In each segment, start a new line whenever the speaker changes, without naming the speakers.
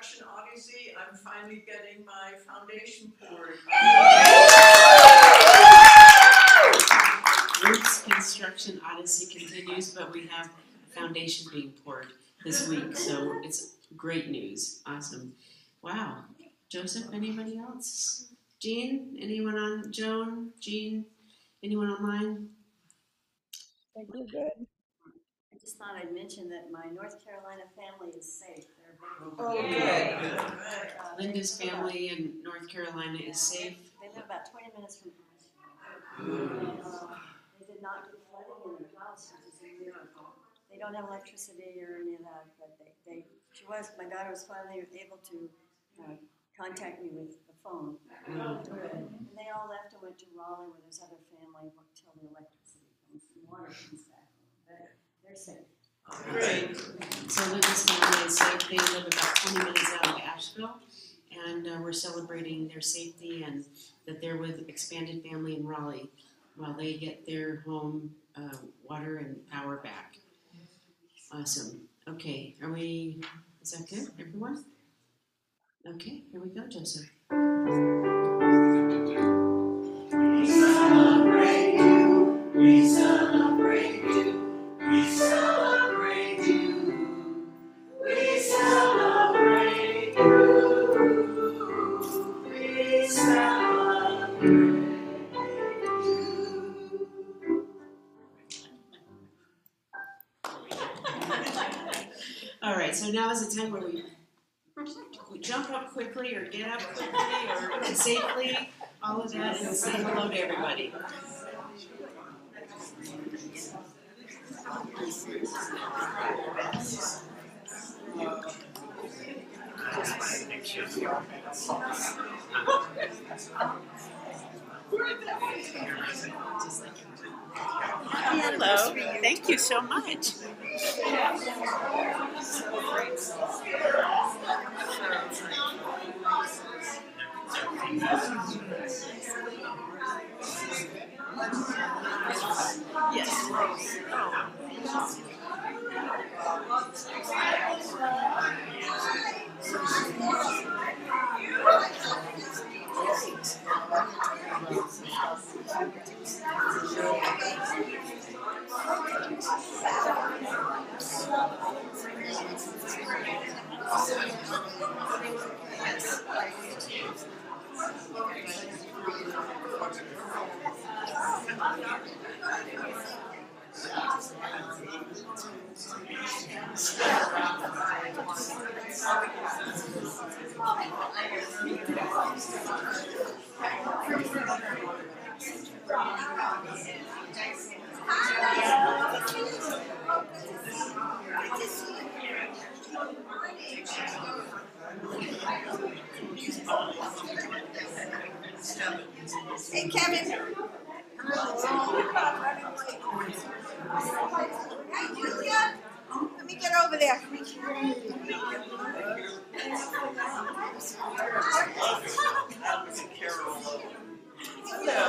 Construction Odyssey, I'm finally getting my foundation poured.
Ruth's Construction Odyssey continues, but we have a foundation being poured this week, so it's great news. Awesome. Wow. Joseph, anybody else? Jean? Anyone on? Joan? Jean? Anyone online?
Thank you, good.
I just thought I'd mention that my North Carolina family is safe. They're
Oh,
very
good.
Linda's family in North Carolina is safe.
They live about 20 minutes from home. They did not get flooding in their house, which is a miracle. They don't have electricity or any of that, but my daughter was finally able to contact me with the phone. And they all left and went to Raleigh with his other family until the electricity comes and water comes back. They're safe.
Great. So Linda's family is safe. They live about 20 minutes out of Asheville, and we're celebrating their safety and that they're with expanded family in Raleigh while they get their home water and power back. Awesome. Okay, is that good, everyone? Okay, here we go, Joseph.
We celebrate you, we celebrate you, we celebrate you, we celebrate you, we celebrate you.
All right, so now is the time where we jump up quickly or get up quickly or safely, all of that, and say hello to everybody.
Hello, thank you so much. Yes.
Hey, Kevin. Hey, Julia. Let me get over there. Hello.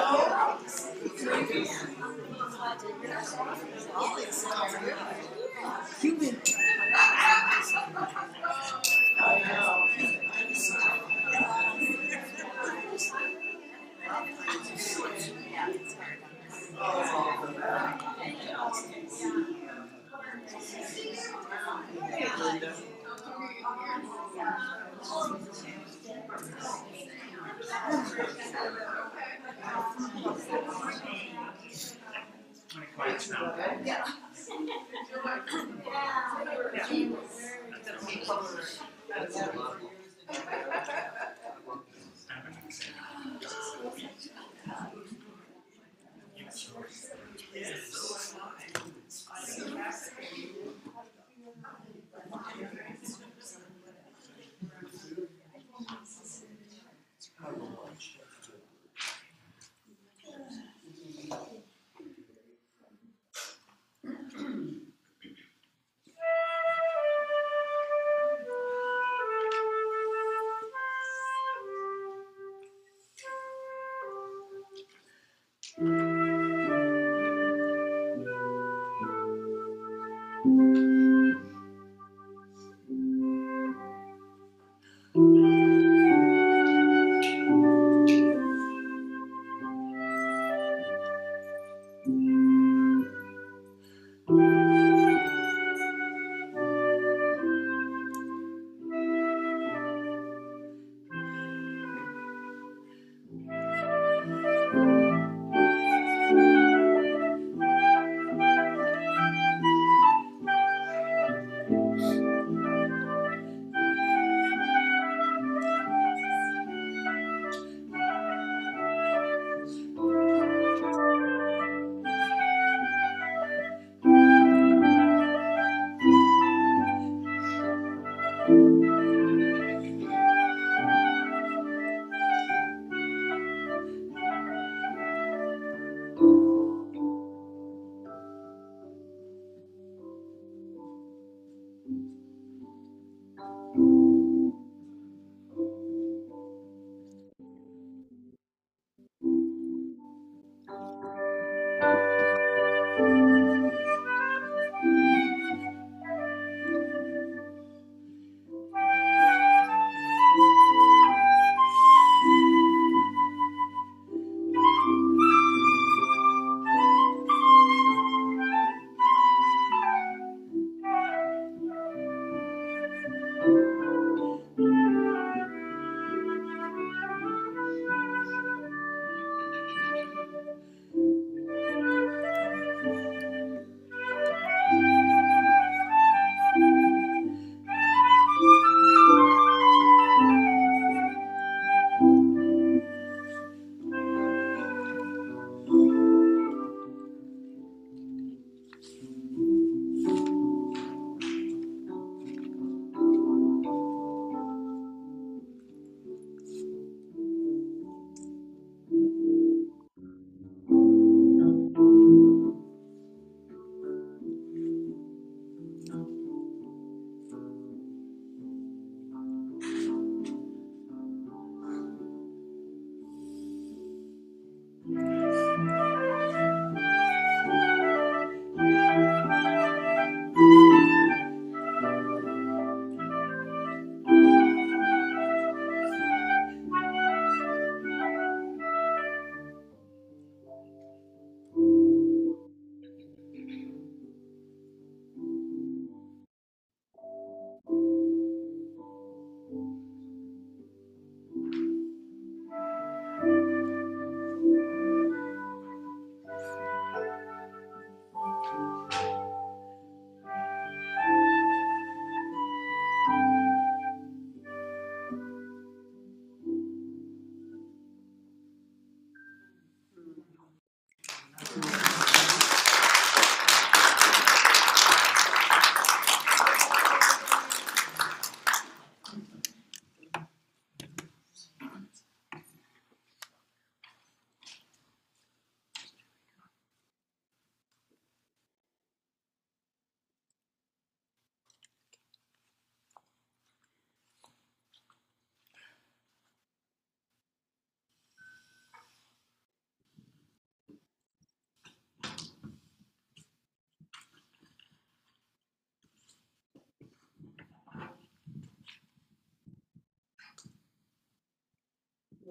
You've been. Yeah.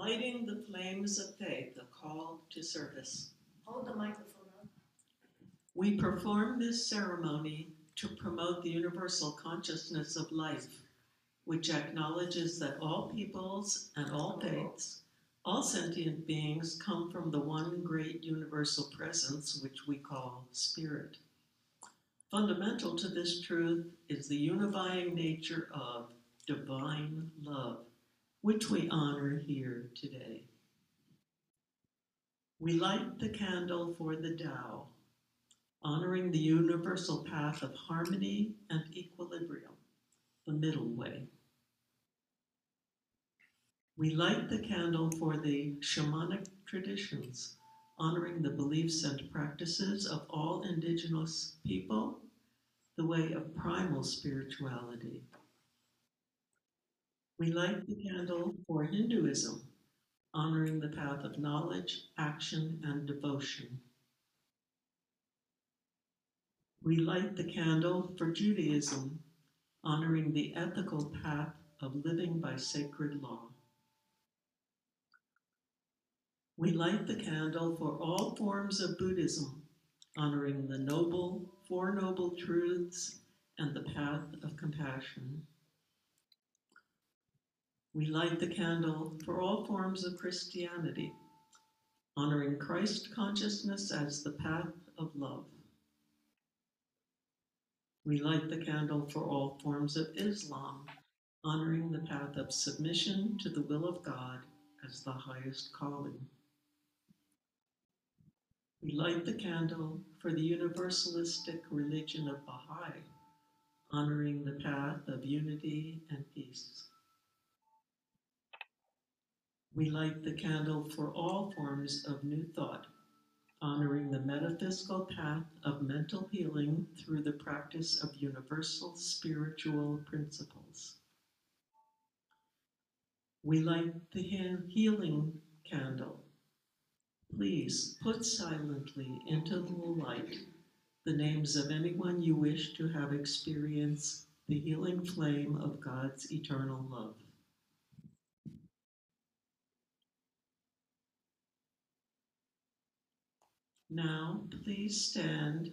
Lighting the flames of faith, a call to service.
Hold the microphone up.
We perform this ceremony to promote the universal consciousness of life, which acknowledges that all peoples and all faiths, all sentient beings come from the one great universal presence, which we call spirit. Fundamental to this truth is the unifying nature of divine love, which we honor here today. We light the candle for the Tao, honoring the universal path of harmony and equilibrium, the middle way. We light the candle for the shamanic traditions, honoring the beliefs and practices of all indigenous people, the way of primal spirituality. We light the candle for Hinduism, honoring the path of knowledge, action, and devotion. We light the candle for Judaism, honoring the ethical path of living by sacred law. We light the candle for all forms of Buddhism, honoring the Four Noble Truths and the path of compassion. We light the candle for all forms of Christianity, honoring Christ consciousness as the path of love. We light the candle for all forms of Islam, honoring the path of submission to the will of God as the highest calling. We light the candle for the universalistic religion of Baha'i, honoring the path of unity and peace. We light the candle for all forms of New Thought, honoring the metaphysical path of mental healing through the practice of universal spiritual principles. We light the healing candle. Please put silently into the light the names of anyone you wish to have experienced the healing flame of God's eternal love. Now, please stand,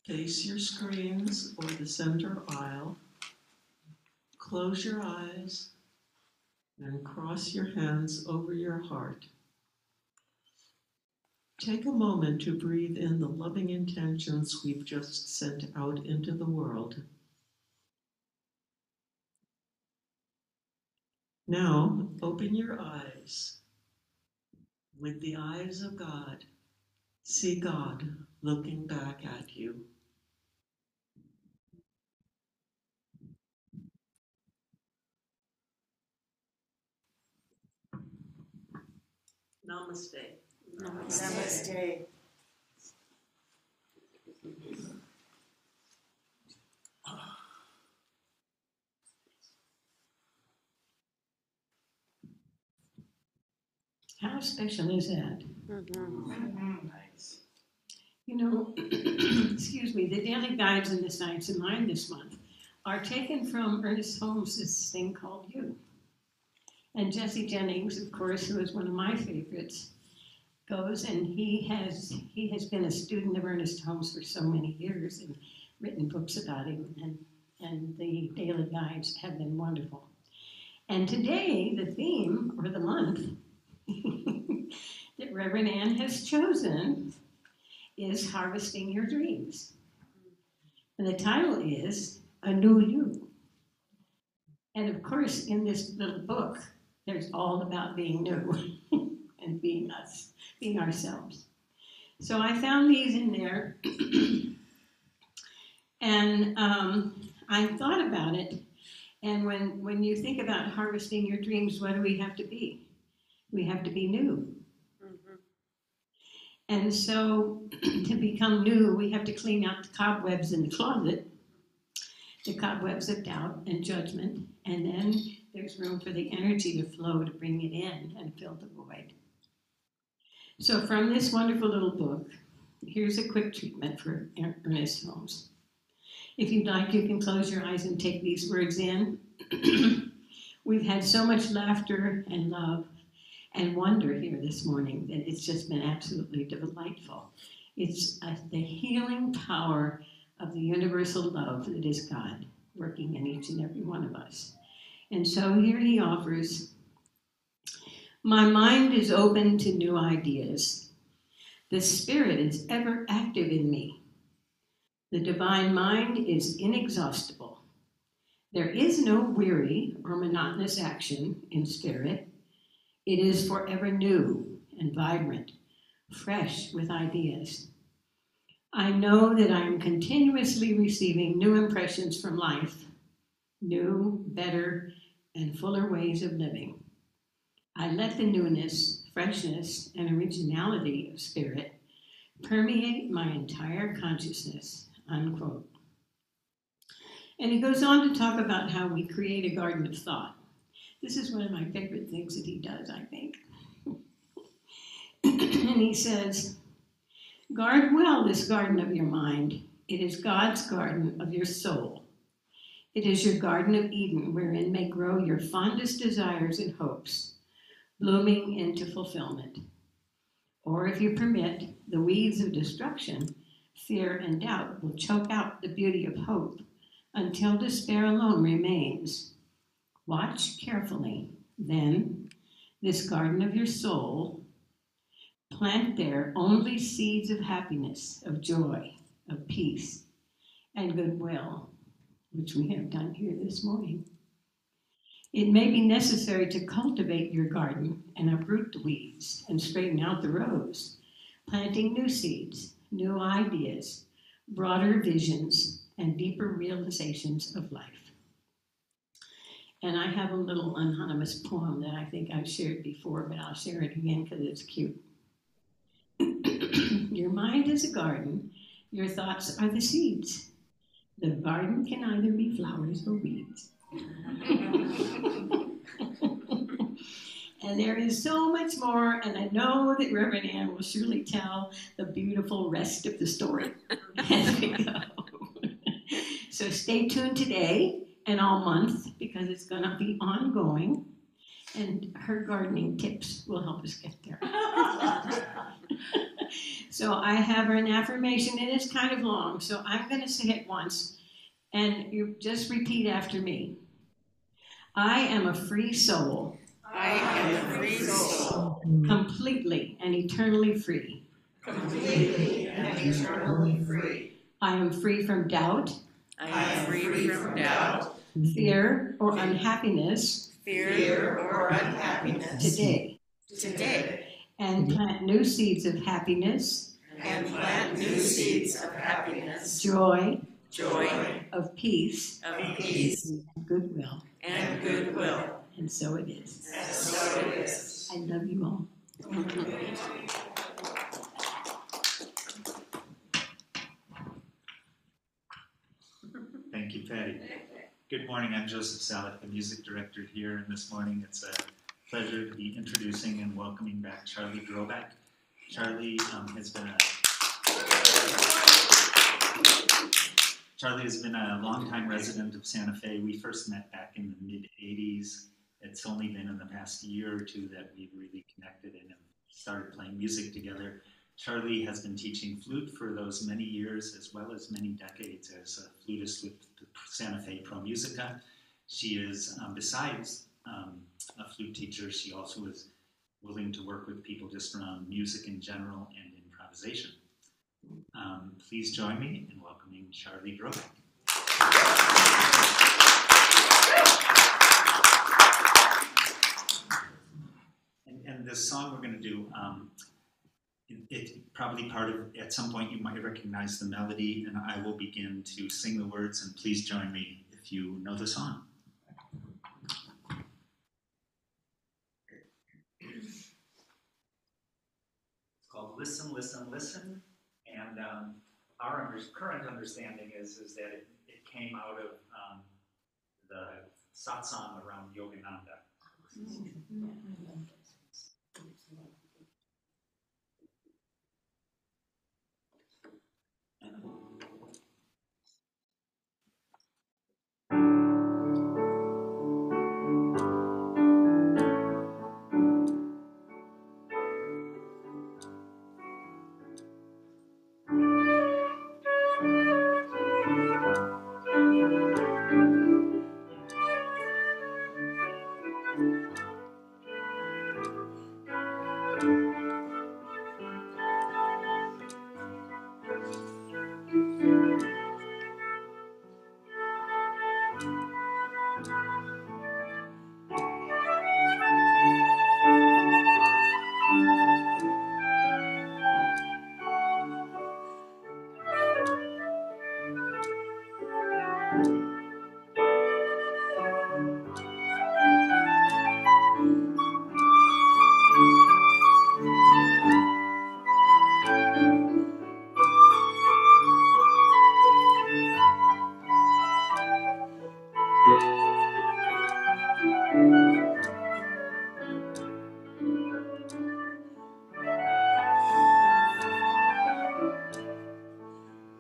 face your screens or the center aisle, close your eyes, and cross your hands over your heart. Take a moment to breathe in the loving intentions we've just sent out into the world. Now, open your eyes. With the eyes of God, see God looking back at you. Namaste.
Namaste.
How special is that?
Nice.
You know, excuse me, the daily guides in the Science of Mind this month are taken from Ernest Holmes' thing called You. And Jesse Jennings, of course, who is one of my favorites, goes and he has been a student of Ernest Holmes for so many years and written books about him, and the daily guides have been wonderful. And today, the theme, or the month, that Rev Ann has chosen is Harvesting Your Dreams. And the title is A New You. And of course, in this little book, there's all about being new and being us, being ourselves. So I found these in there, and I thought about it. And when you think about harvesting your dreams, what do we have to be? We have to be new. And so to become new, we have to clean out the cobwebs in the closet, the cobwebs of doubt and judgment, and then there's room for the energy to flow to bring it in and fill the void. So from this wonderful little book, here's a quick treatment for Ernest Holmes. If you'd like, you can close your eyes and take these words in. We've had so much laughter and love and wonder here this morning that it's just been absolutely delightful. It's the healing power of the universal love that is God working in each and every one of us. And so here he offers, my mind is open to new ideas. The Spirit is ever active in me. The divine mind is inexhaustible. There is no weary or monotonous action in spirit. It is forever new and vibrant, fresh with ideas. I know that I am continuously receiving new impressions from life, new, better, and fuller ways of living. I let the newness, freshness, and originality of spirit permeate my entire consciousness, unquote. And he goes on to talk about how we create a garden of thought. This is one of my favorite things that he does, I think. And he says, guard well this garden of your mind. It is God's garden of your soul. It is your garden of Eden, wherein may grow your fondest desires and hopes, blooming into fulfillment. Or if you permit, the weeds of destruction, fear and doubt will choke out the beauty of hope until despair alone remains. Watch carefully, then, this garden of your soul. Plant there only seeds of happiness, of joy, of peace, and goodwill, which we have done here this morning. It may be necessary to cultivate your garden and uproot the weeds and straighten out the rows, planting new seeds, new ideas, broader visions, and deeper realizations of life. And I have a little anonymous poem that I think I've shared before, but I'll share it again because it's cute. Your mind is a garden, your thoughts are the seeds. The garden can either be flowers or weeds. And there is so much more, and I know that Reverend Ann will surely tell the beautiful rest of the story as we go. So stay tuned today and all month, because it's going to be ongoing, and her gardening tips will help us get there. So I have an affirmation, and it's kind of long, so I'm going to say it once, and you just repeat after me. I am a free soul.
I am a free soul.
Completely and eternally free.
Completely and eternally free.
I am free from doubt.
I am free from doubt,
Fear or unhappiness.
fear or unhappiness.
Today. And plant new seeds of happiness.
And plant new seeds of happiness,
Joy.
joy,
Of peace.
of peace,
Goodwill.
and goodwill.
And so it is.
And so it is.
I love you all.
Thank you, Patty. Good morning, I'm Joseph Saleck, the music director here, and this morning it's a pleasure to be introducing and welcoming back Charly Drobeck. Charly has been a longtime resident of Santa Fe. We first met back in the mid-'80s. It's only been in the past year or two that we've really connected and have started playing music together. Charly has been teaching flute for those many years, as well as many decades as a flutist with the Santa Fe Pro Musica. She is, besides a flute teacher, she also is willing to work with people just around music in general and improvisation. Please join me in welcoming Charly Drobeck. And this song we're going to do, it's probably part of, at some point you might recognize the melody, and I will begin to sing the words, and please join me if you know the song. It's called Listen, Listen, Listen, and our current understanding is that it came out of the satsang around Yogananda.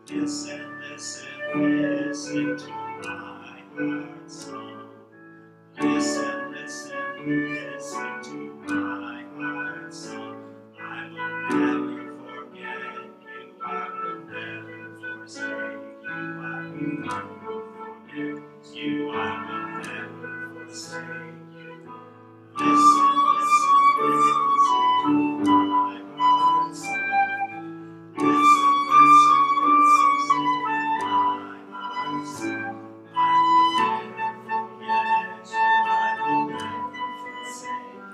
Listen, listen, listen to my heart song. Listen, listen, listen to my heart song. I will never forget you. I will never forsake you. I will never forget you. I will never forsake you. Listen, listen, listen to my heart song. Listen, listen, listen to my heart song. I will never forget you. I will never forsake you.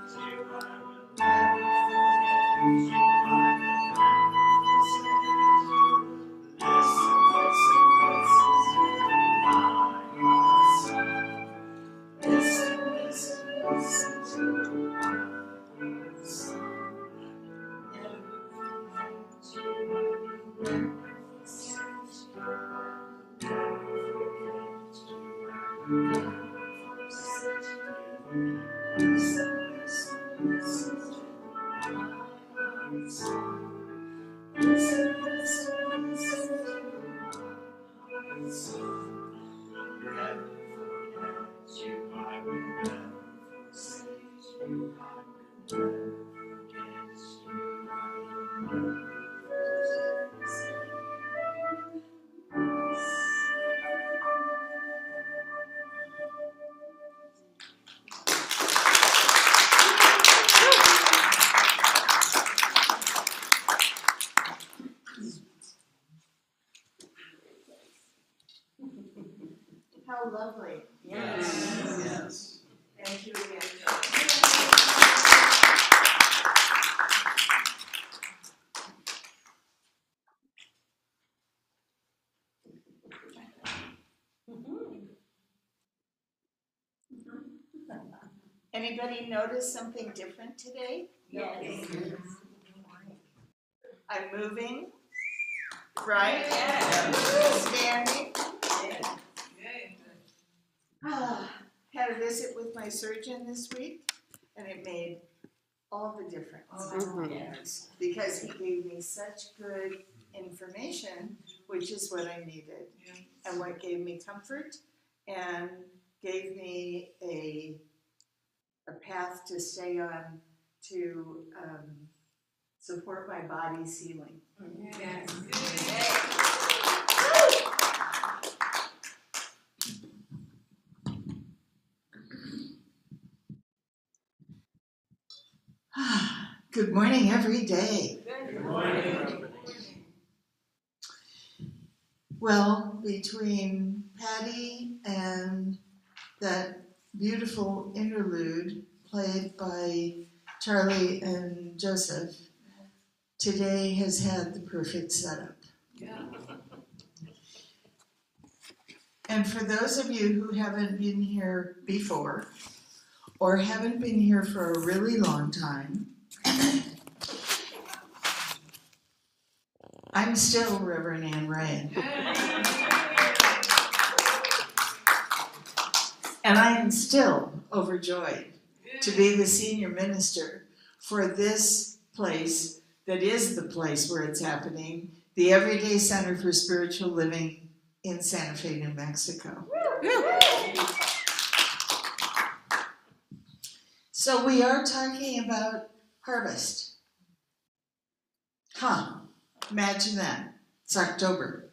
I will never forget you. I will never forsake you. Listen, listen, listen to my heart song. Listen, listen, listen to my heart song.
How lovely.
Yes.
Thank you again. Anybody notice something different today?
Yes.
I'm moving, right? Standing. Had a visit with my surgeon this week, and it made all the difference.
Yes.
Because he gave me such good information, which is what I needed, and what gave me comfort, and gave me a path to stay on to support my body's healing. Good morning every day.
Good morning.
Well, between Patty and that beautiful interlude played by Charly and Joseph, today has had the perfect setup. And for those of you who haven't been here before, or haven't been here for a really long time, I'm still Rev Ann Rea. And I am still overjoyed to be the senior minister for this place that is the place where it's happening, the Everyday Center for Spiritual Living in Santa Fe, New Mexico. So we are talking about harvest. Imagine that. It's October.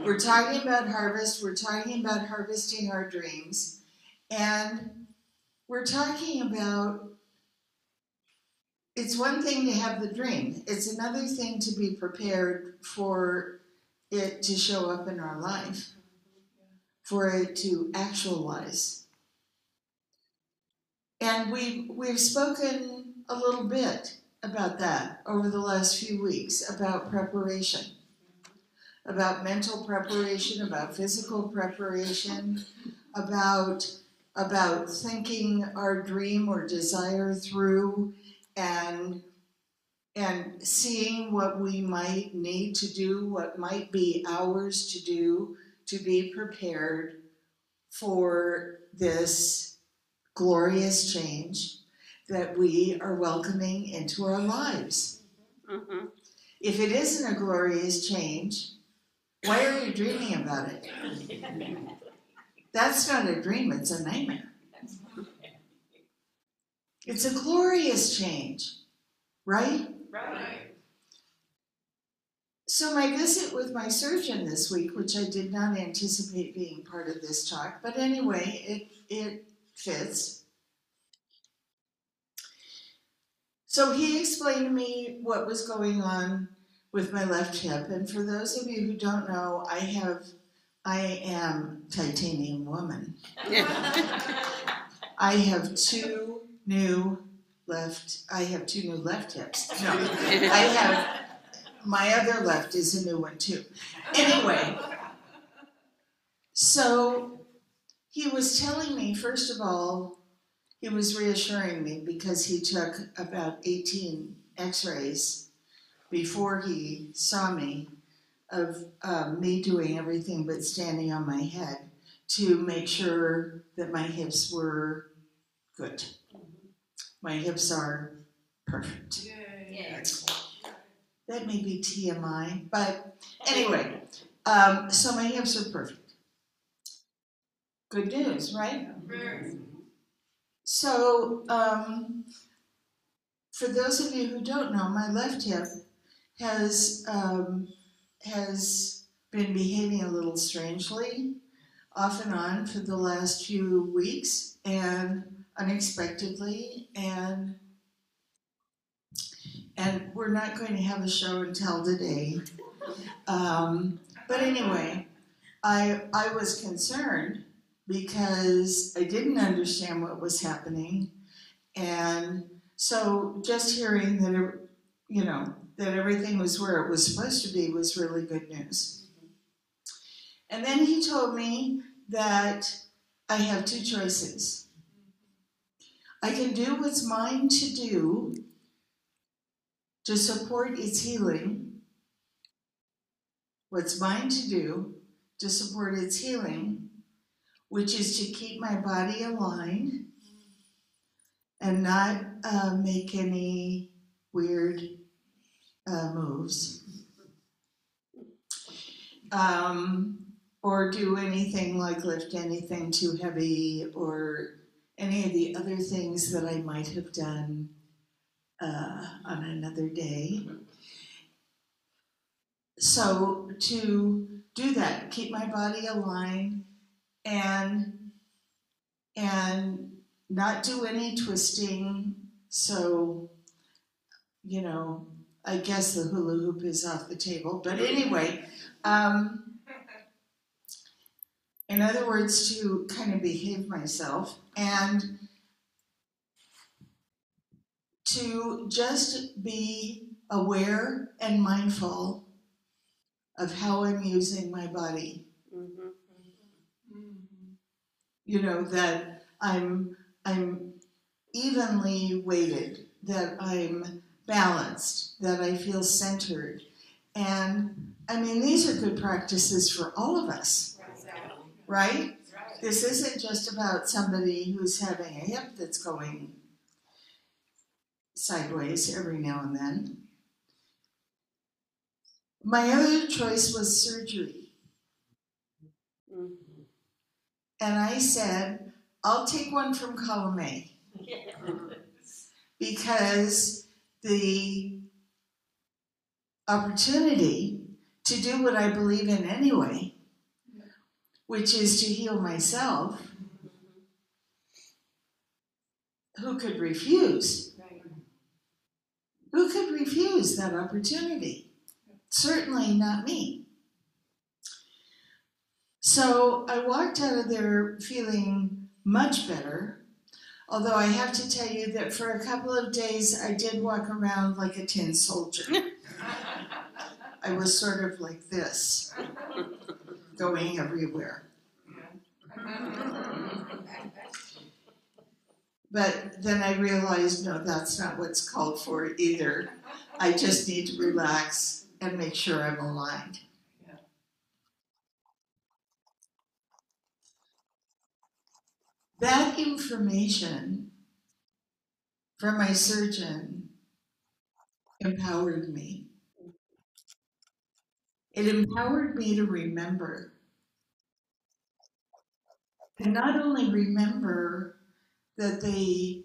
We're talking about harvest. We're talking about harvesting our dreams. And we're talking about, it's one thing to have the dream. It's another thing to be prepared for it to show up in our life, for it to actualize. And we've spoken a little bit about that over the last few weeks, about preparation, about mental preparation, about physical preparation, about thinking our dream or desire through, and seeing what we might need to do, what might be ours to do to be prepared for this glorious change that we are welcoming into our lives.
Mm-hmm.
If it isn't a glorious change, why are you dreaming about it? That's not a dream, it's a nightmare. It's a glorious change, right?
Right.
So my visit with my surgeon this week, which I did not anticipate being part of this talk, but anyway, it fits. So he explained to me what was going on with my left hip, and for those of you who don't know, I am titanium woman. I have two new left hips. No, my other left is a new one too. Anyway, so he was telling me, first of all, he was reassuring me because he took about 18 x-rays before he saw me of me doing everything but standing on my head to make sure that my hips were good. My hips are perfect.
Yay.
That may be TMI, but anyway, so my hips are perfect. Good news, right?
Very.
So, for those of you who don't know, my left hip has been behaving a little strangely, off and on, for the last few weeks, and unexpectedly, and we're not going to have a show and tell today. But anyway, I was concerned because I didn't understand what was happening, and so just hearing that that everything was where it was supposed to be was really good news. And then he told me that I have two choices. I can do what's mine to do to support its healing, what's mine to do to support its healing, which is to keep my body aligned and not make any weird moves, or do anything like lift anything too heavy, or any of the other things that I might have done on another day. So to do that, keep my body aligned and not do any twisting. So, I guess the hula hoop is off the table. But anyway, in other words, to kind of behave myself and to just be aware and mindful of how I'm using my body.
Mm-hmm.
That I'm evenly weighted, that I'm balanced, that I feel centered. And I mean, these are good practices for all of us, right? This isn't just about somebody who's having a hip that's going sideways every now and then. My other choice was surgery.
Mm-hmm.
And I said, I'll take one from column A. Because the opportunity to do what I believe in anyway, which is to heal myself, who could refuse?
Right.
Who could refuse that opportunity? Certainly not me. So I walked out of there feeling much better, although I have to tell you that for a couple of days I did walk around like a tin soldier. I was sort of like this, going everywhere. But then I realized, no, that's not what's called for either. I just need to relax and make sure I'm aligned. That information from my surgeon empowered me. It empowered me to remember. And not only remember that the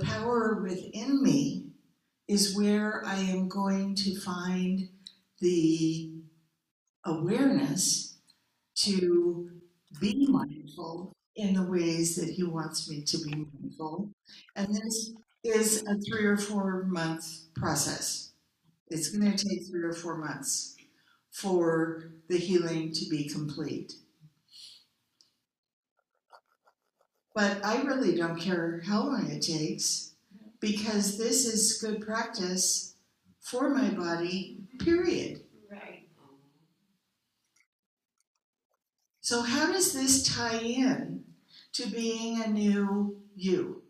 power within me is where I am going to find the awareness to be mindful in the ways that he wants me to be mindful. And this is a 3 or 4 month process. It's going to take 3 or 4 months for the healing to be complete. But I really don't care how long it takes, because this is good practice for my body, period.
Right.
So how does this tie in to being a new you?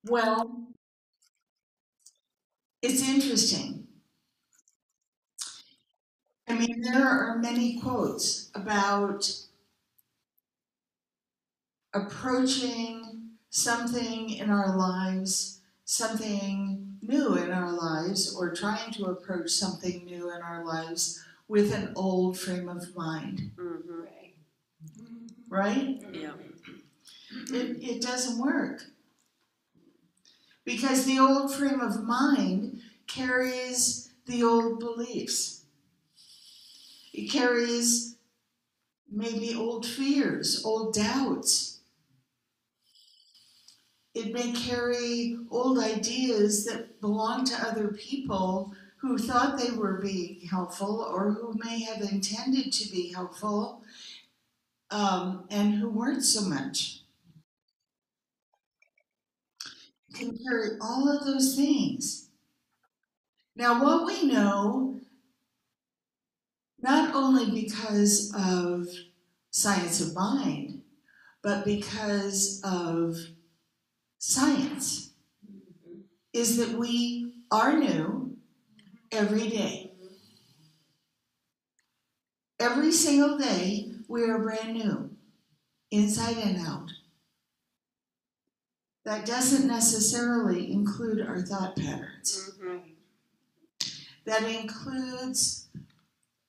Well, it's interesting. I mean, there are many quotes about approaching something in our lives, something new in our lives, or trying to approach something new in our lives with an old frame of mind.
Mm-hmm.
Right?
Yeah.
It doesn't work. Because the old frame of mind carries the old beliefs. It carries maybe old fears, old doubts. It may carry old ideas that belong to other people who thought they were being helpful, or who may have intended to be helpful, and who weren't so much. It can carry all of those things. Now, what we know, not only because of science of mind, but because of science, is that we are new every day. Every single day, we are brand new, inside and out. That doesn't necessarily include our thought patterns.
Mm-hmm.
That includes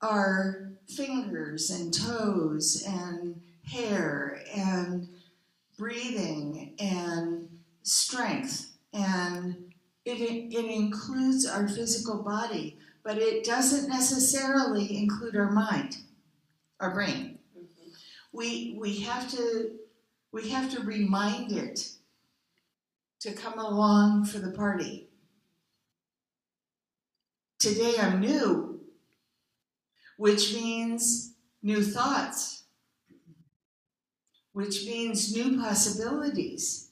our fingers and toes and hair and breathing and strength, and it includes our physical body, but it doesn't necessarily include our mind, our brain. We have to remind it to come along for the party. Today I'm new, which means new thoughts, which means new possibilities,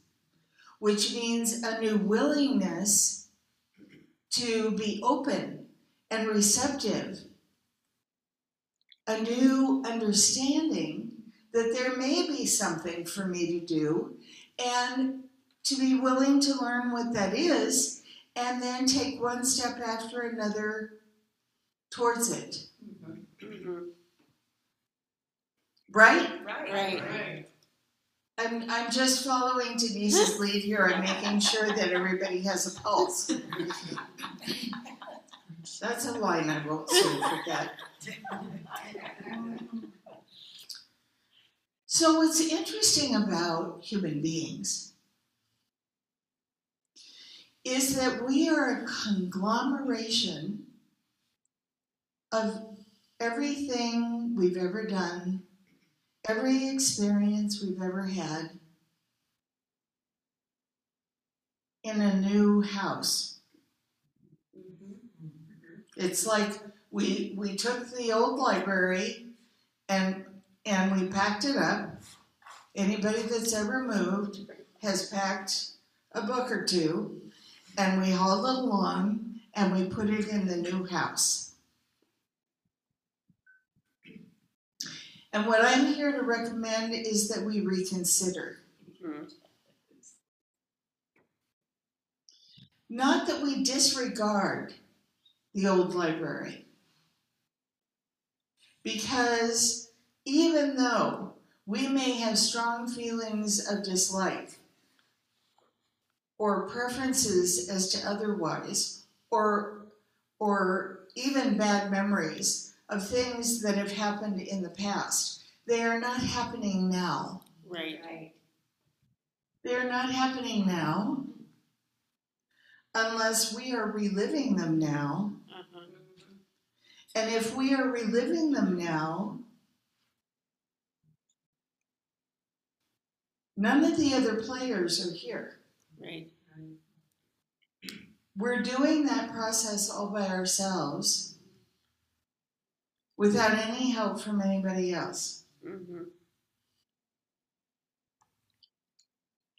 which means a new willingness to be open and receptive, a new understanding that there may be something for me to do, and to be willing to learn what that is, and then take one step after another towards it.
Mm-hmm.
Right?
Right.
I'm just following Denise's lead here. I'm making sure that everybody has a pulse. That's a line I won't soon forget. So what's interesting about human beings is that we are a conglomeration of everything we've ever done every experience we've ever had in a new house. It's like we took the old library and we packed it up. Anybody that's ever moved has packed a book or two, and we hauled it along and we put it in the new house. And what I'm here to recommend is that we reconsider. Not that we disregard the old library, because even though we may have strong feelings of dislike or preferences as to otherwise, or even bad memories of things that have happened in the past, they are not happening now.
Right.
They are not happening now unless we are reliving them now. And if we are reliving them now, none of the other players are here.
Right.
We're doing that process all by ourselves without any help from anybody else.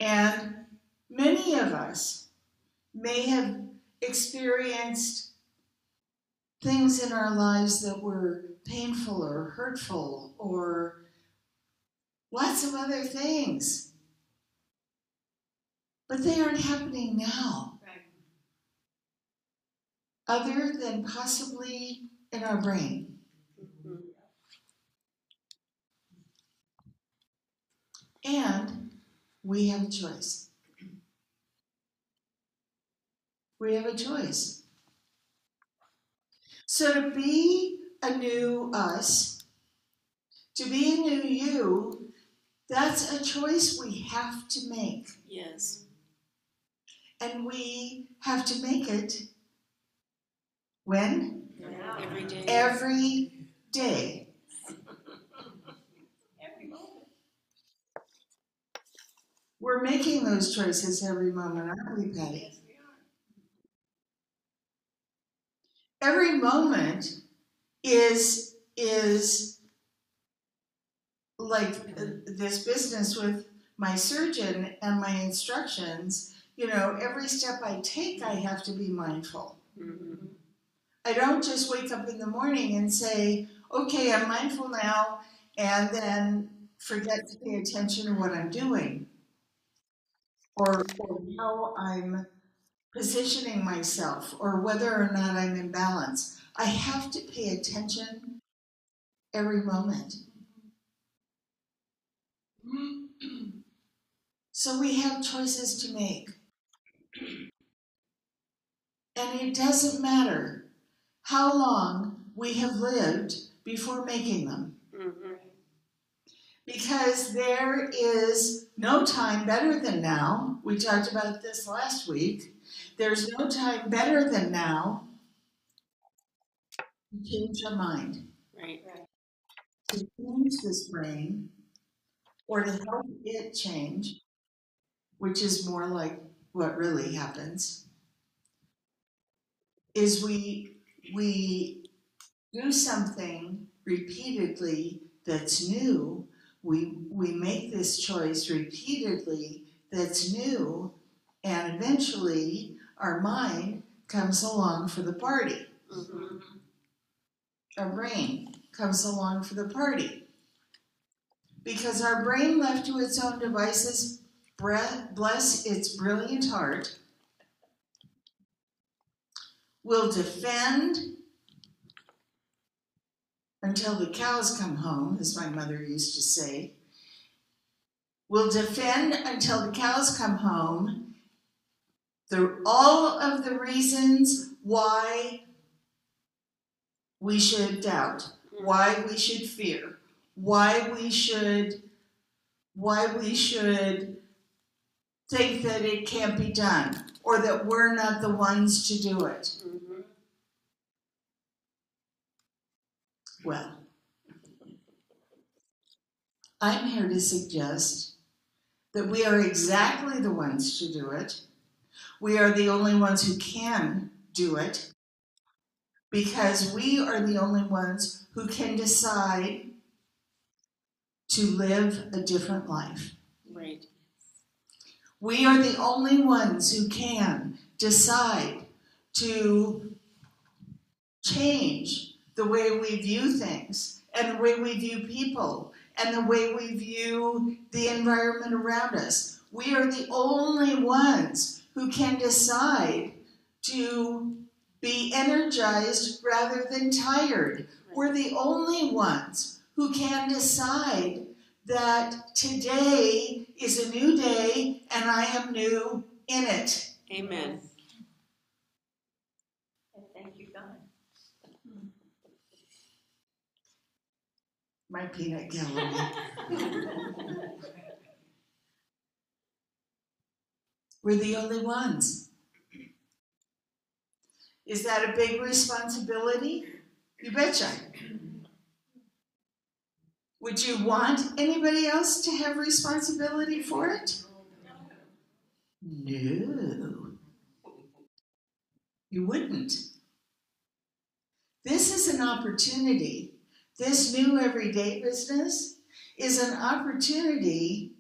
And many of us may have experienced things in our lives that were painful or hurtful or lots of other things. But they aren't happening now. Other than possibly in our brain. And we have a choice. We have a choice. So to be a new us, to be a new you, that's a choice we have to make.
Yes.
And we have to make it when?
Every day.
Every day. We're making those choices every moment, aren't we, Patty?
Yes, we are.
Every moment is like this business with my surgeon and my instructions. You know, every step I take, I have to be mindful. I don't just wake up in the morning and say, okay, I'm mindful now, and then forget to pay attention to what I'm doing or how I'm positioning myself or whether or not I'm in balance. I have to pay attention every moment. So we have choices to make. And it doesn't matter how long we have lived before making them. Because there is no time better than now. We talked about this last week. There's no time better than now to change our mind.
Right.
To change this brain, or to help it change, which is more like what really happens, is we do something repeatedly that's new. We make this choice repeatedly that's new, and eventually our mind comes along for the party. Our brain comes along for the party. Because our brain, left to its own devices, bless its brilliant heart, will defend until the cows come home, as my mother used to say. Will defend until the cows come home all of the reasons why we should doubt, why we should fear, why we should think that it can't be done, or that we're not the ones to do it. Well, I'm here to suggest that we are exactly the ones to do it. We are the only ones who can do it because we are the only ones who can decide to live a different life.
Right.
We are the only ones who can decide to change the way we view things and the way we view people and the way we view the environment around us. We are the only ones who can decide to be energized rather than tired. We're the only ones who can decide that today is a new day and I am new in it.
Amen.
And thank you, God.
My peanut gallery. We're the only ones. Is that a big responsibility? You betcha. Would you want anybody else to have responsibility for it? No. You wouldn't. This is an opportunity. This new everyday business is an opportunity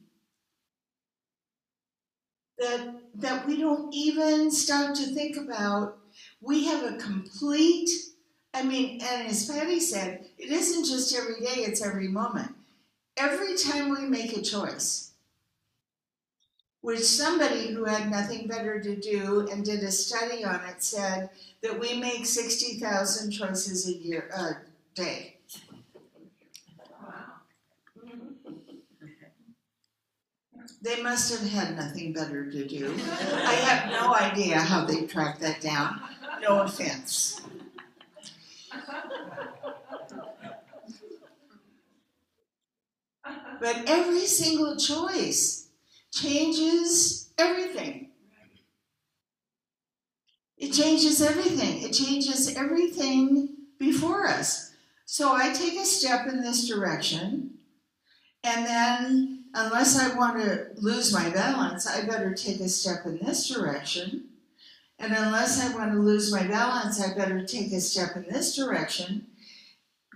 that we don't even stop to think about. We have a complete, and as Patty said, it isn't just every day, it's every moment. Every time we make a choice, which somebody who had nothing better to do and did a study on it said that we make 60,000 choices a day. They must have had nothing better to do. I have no idea how they tracked that down. No offense. But every single choice changes everything. It changes everything. It changes everything before us. So I take a step in this direction, and then unless I want to lose my balance, I better take a step in this direction. And unless I want to lose my balance, I better take a step in this direction.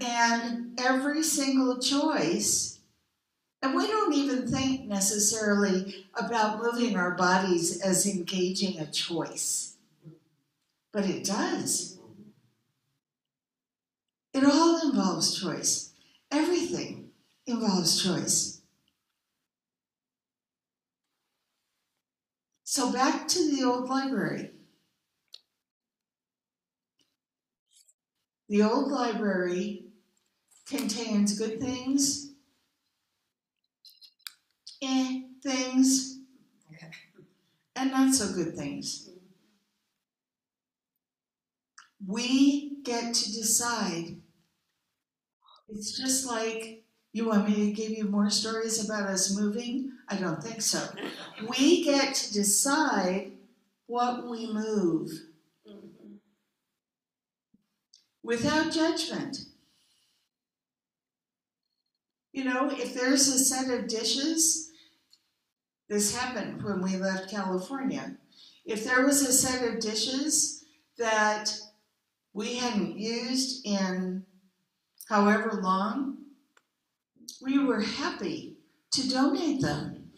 And every single choice, and we don't even think necessarily about moving our bodies as engaging a choice, but it does. It all involves choice. Everything involves choice. So back to the old library. The old library contains good things, things, and not so good things. We get to decide. It's just like, you want me to give you more stories about us moving? I don't think so. We get to decide what we move without judgment. You know, if there's a set of dishes, this happened when we left California. If there was a set of dishes that we hadn't used in however long, we were happy to donate them.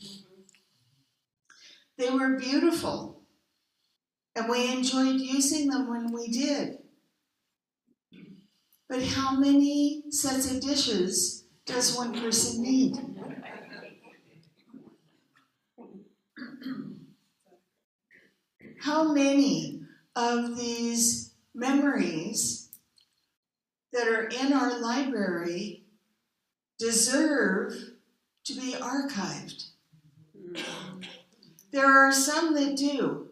They were beautiful, and we enjoyed using them when we did. But how many sets of dishes does one person need? How many of these memories that are in our library deserve to be archived? There are some that do.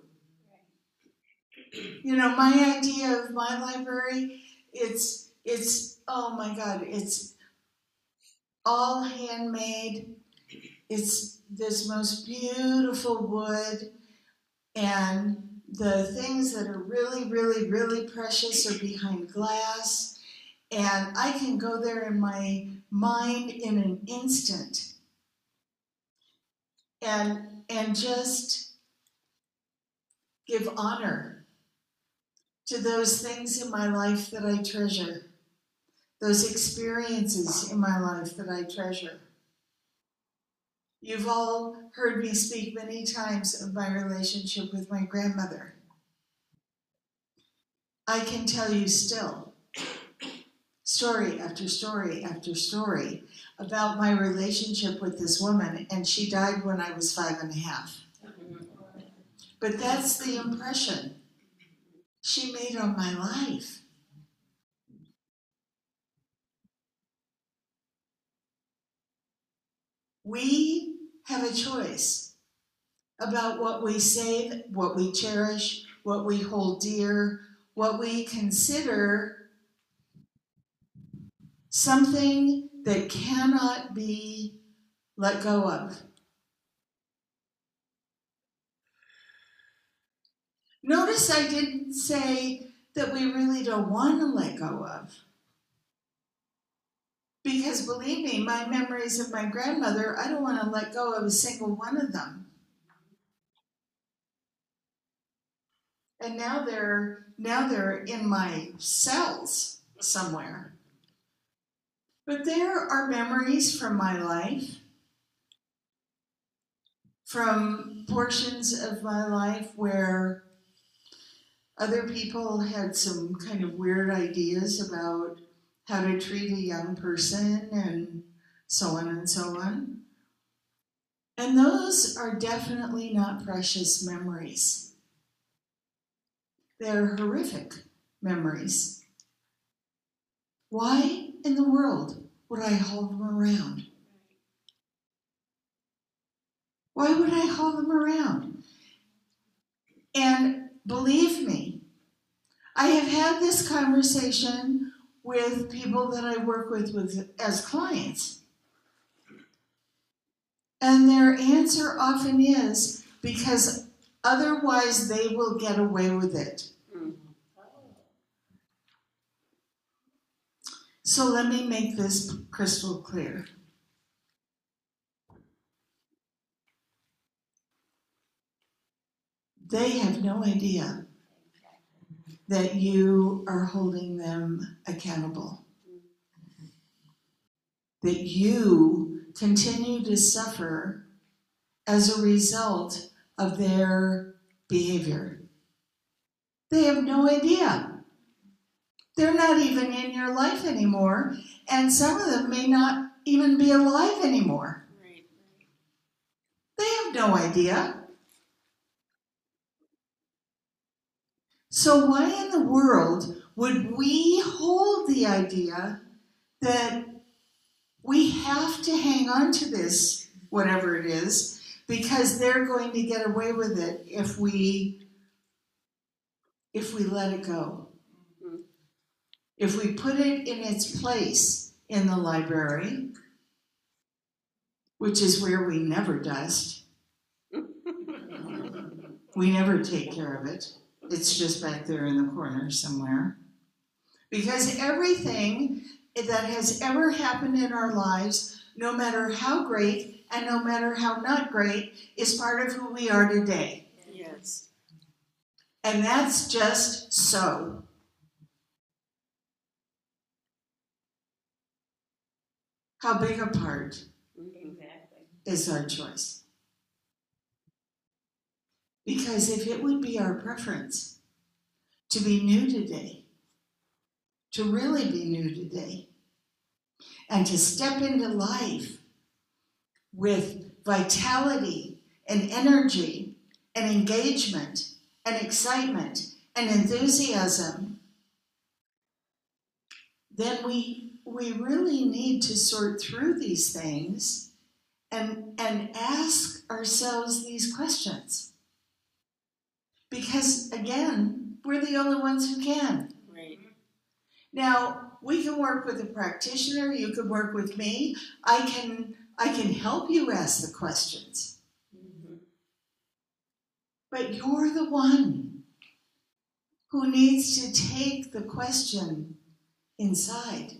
You know, my idea of my library, it's oh my God, it's all handmade. It's this most beautiful wood, and the things that are really, really, really precious are behind glass, and I can go there in my mind in an instant and just give honor to those things in my life that I treasure, those experiences in my life that I treasure. You've all heard me speak many times of my relationship with my grandmother. I can tell you still, story after story after story about my relationship with this woman, and she died when I was 5.5. But that's the impression she made on my life. We have a choice about what we save, what we cherish, what we hold dear, what we consider something that cannot be let go of. Notice I didn't say that we really don't want to let go of. Because believe me, my memories of my grandmother, I don't want to let go of a single one of them. And now they're in my cells somewhere. But there are memories from my life, from portions of my life where other people had some kind of weird ideas about how to treat a young person and so on and so on. And those are definitely not precious memories. They're horrific memories. Why in the world would I hold them around? Why would I hold them around? And believe me, I have had this conversation with people that I work with as clients. And their answer often is because otherwise they will get away with it. So let me make this crystal clear. They have no idea that you are holding them accountable. That you continue to suffer as a result of their behavior. They have no idea. They're not even in your life anymore, and some of them may not even be alive anymore. They have no idea. So why in the world would we hold the idea that we have to hang on to this, whatever it is, because they're going to get away with it if we let it go? If we put it in its place in the library, which is where we never dust, we never take care of it. It's just back there in the corner somewhere. Because everything that has ever happened in our lives, no matter how great and no matter how not great, is part of who we are today.
Yes.
And that's just so. How big a part is our choice? Because if it would be our preference to be new today, to really be new today, and to step into life with vitality and energy and engagement and excitement and enthusiasm, then we really need to sort through these things and ask ourselves these questions. Because, again, we're the only ones who can.
Right.
Now, we can work with a practitioner, you can work with me, I can help you ask the questions. But you're the one who needs to take the question inside.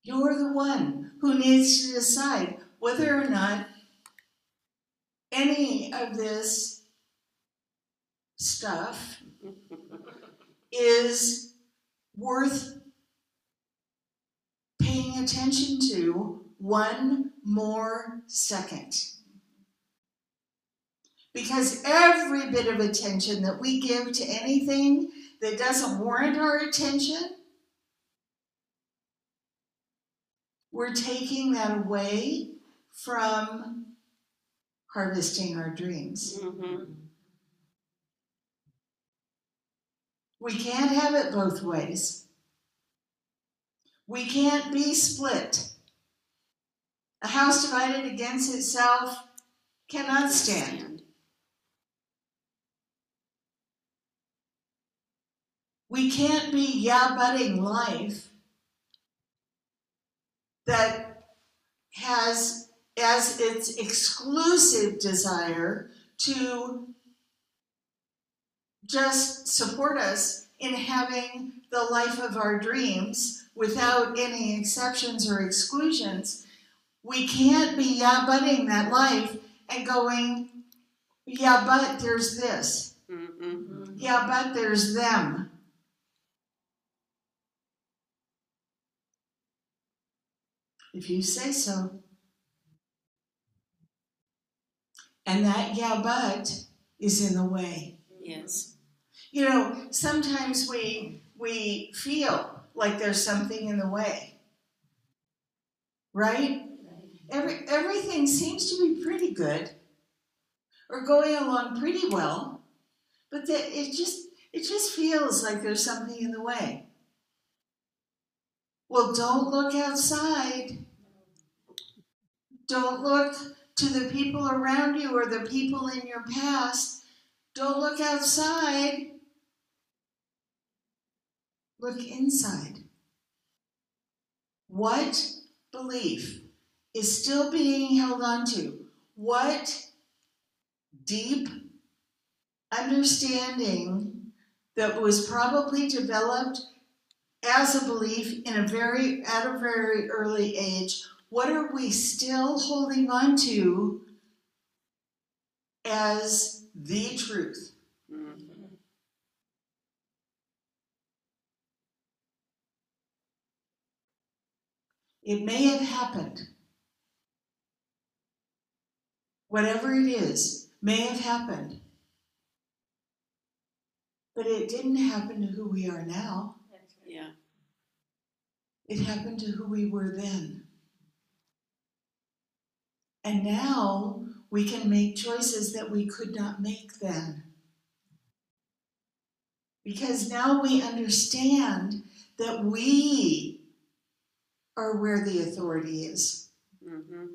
You're the one who needs to decide whether or not any of this stuff is worth paying attention to one more second. Because every bit of attention that we give to anything that doesn't warrant our attention, we're taking that away from harvesting our dreams.
Mm-hmm.
We can't have it both ways. We can't be split. A house divided against itself cannot stand. We can't be yeah-butting life that has as its exclusive desire to just support us in having the life of our dreams without any exceptions or exclusions. We can't be yeah-butting that life and going, yeah, but there's this.
Mm-hmm.
Yeah, but there's them. If you say so. And that yeah, but is in the way.
Yes.
You know, sometimes we feel like there's something in the way. Right? Everything seems to be pretty good or going along pretty well, but that it just feels like there's something in the way. Well, don't look outside. Don't look to the people around you or the people in your past. Don't look outside. Look inside. What belief is still being held on to? What deep understanding that was probably developed as a belief at a very early age? What are we still holding on to as the truth?
Mm-hmm.
It may have happened. Whatever it is, may have happened. But it didn't happen to who we are now.
Yeah.
It happened to who we were then. And now we can make choices that we could not make then. Because now we understand that we are where the authority is.
Mm-hmm.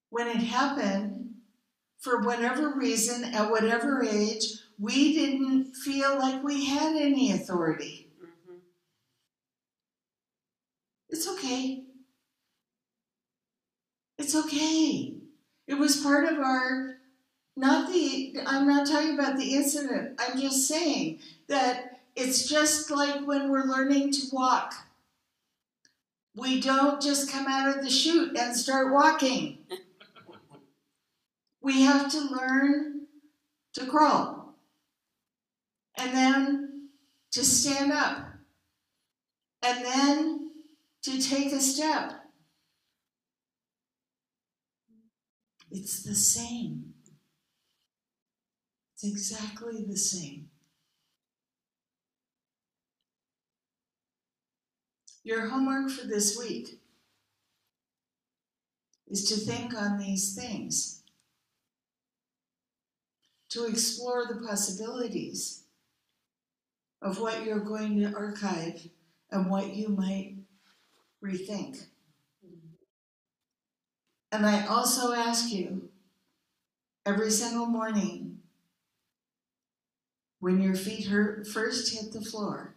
When it happened, for whatever reason, at whatever age, we didn't feel like we had any authority.
Mm-hmm.
It's okay. It's okay. It was part of our, I'm not talking about the incident. I'm just saying that it's just like when we're learning to walk. We don't just come out of the chute and start walking. We have to learn to crawl. And then to stand up. And then to take a step. It's the same. It's exactly the same. Your homework for this week is to think on these things, to explore the possibilities of what you're going to archive and what you might rethink. And I also ask you, every single morning, when your feet first hit the floor,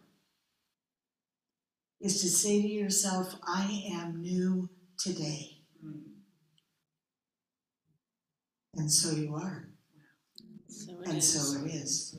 is to say to yourself, I am new today. And so you are.
So it
And
is.
so it is.